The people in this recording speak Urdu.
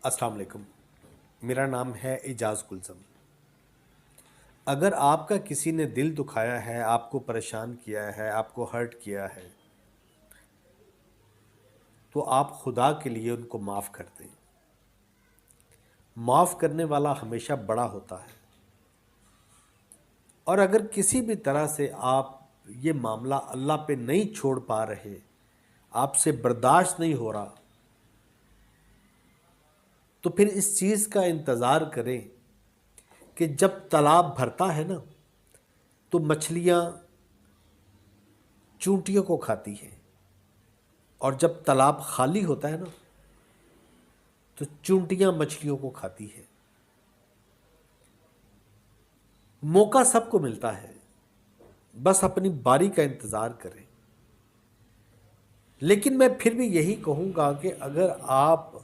السلام علیکم۔ میرا نام ہے اعجاز کلزم۔ اگر آپ کا کسی نے دل دکھایا ہے، آپ کو پریشان کیا ہے، آپ کو ہرٹ کیا ہے، تو آپ خدا کے لیے ان کو معاف کر دیں۔ معاف کرنے والا ہمیشہ بڑا ہوتا ہے۔ اور اگر کسی بھی طرح سے آپ یہ معاملہ اللہ پہ نہیں چھوڑ پا رہے، آپ سے برداشت نہیں ہو رہا، تو پھر اس چیز کا انتظار کریں کہ جب تالاب بھرتا ہے نا تو مچھلیاں چونٹیوں کو کھاتی ہیں، اور جب تالاب خالی ہوتا ہے نا تو چونٹیاں مچھلیوں کو کھاتی ہیں۔ موقع سب کو ملتا ہے، بس اپنی باری کا انتظار کریں۔ لیکن میں پھر بھی یہی کہوں گا کہ اگر آپ